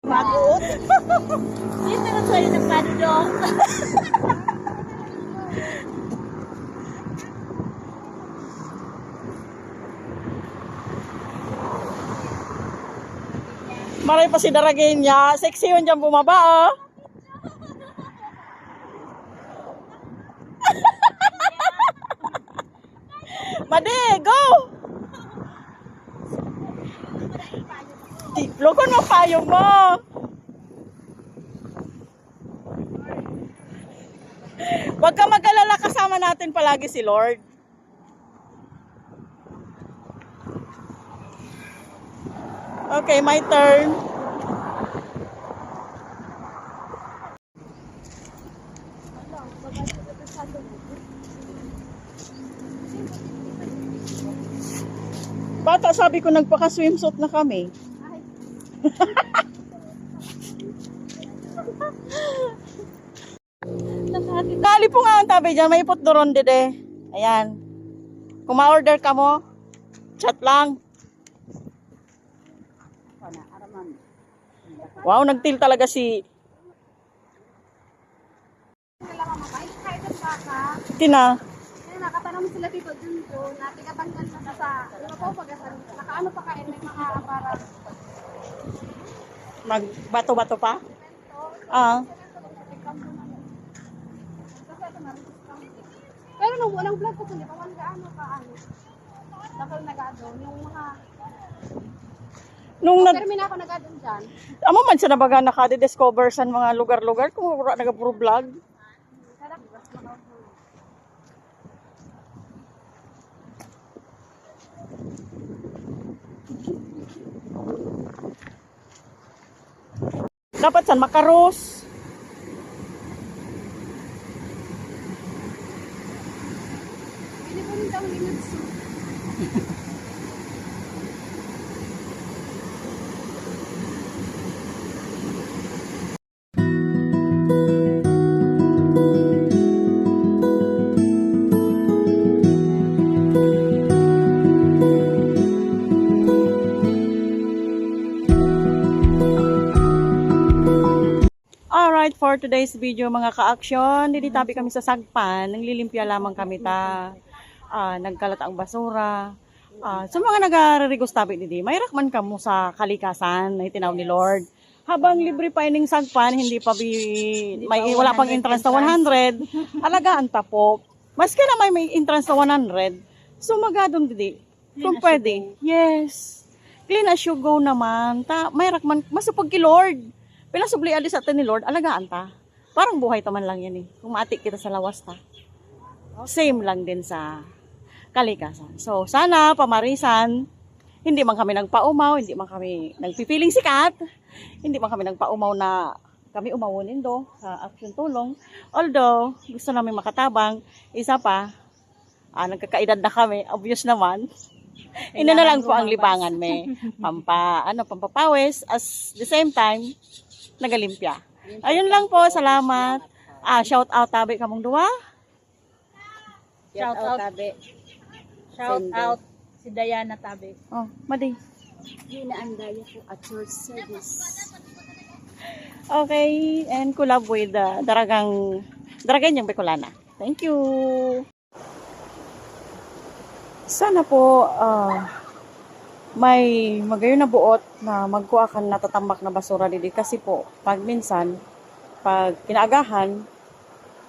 Bagot. Dito na sa'yo ng padudok. Maray pa si Daragin niya. Sexy yun dyan bumaba, oh. Madi, go! Lukon mo payong mo. Huwag ka mag-alala, kasama natin palagi si Lord. Okay, my turn. Bata, sabi ko nagpaka-swimsuit na kami. Dali po nga ang tabi dyan. May ipot doron dede. Ayan. Kung ma-order ka mo, chat lang. Wow, nagtil talaga si Tina. Nakatanong sila dito dun ko, natikatanggal na sa pagasan. Nakaano pa kain, may mga para. Magbato-bato pa? Ah. Pero nung unang vlog ko kundi, pawan gaano ka ano. Nakal nagadon, yung mga Nung termina ako nagadon dyan. amo man siya nabaga nakadi-discover sa mga lugar-lugar kung wala nagapuro vlog. Dapat san makaros. Hindi po nito ang inutsu. Alright, for today's video mga ka-aksyon, diditabi kami sa Sagpan, nanglilimpya lamang kami ta, nagkalat ang basura. Sa mga nag-arigos tabi didi, may rakman kamo sa kalikasan na itinaw ni Lord. Habang libre pa ining Sagpan, hindi pa wala pang entrance na 100, alagaan ta po. Maski na may entrance na 100, so magadong didi. Kung pwede, yes. Clean as you go naman, may rakman, masupag kay Lord. Pinasubli alis sa ni Lord, alagaan ta. Parang buhay taman lang yan eh. Kung maatik kita sa lawas ta. Same lang din sa kalikasan. So, sana, pamarisan, hindi man kami nagpaumaw, hindi man kami nagpipiling sikat, hindi man kami nagpaumaw na kami umawunin do sa action tulong. Although, gusto namin makatabang, isa pa, nagkakaedad na kami, obvious naman. Ina na lang po ang libangan may pampapawis, as the same time, nagalimpya. Ayun lang po, salamat. Shout out tabi kamong duwa. Shout out Tabi. Shout out si Diana Tabi. Oh, Madi. Yun na ang daya ko at your service. Okay, and collab with Daragang yung Bicolana. Thank you. Sana po may magayon na buot na magkuakan natatambak na basura didi kasi po pag minsan pag kinaagahan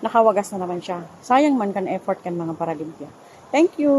nakawagas na naman siya. Sayang man kan effort kan mga paralimpya. Thank you.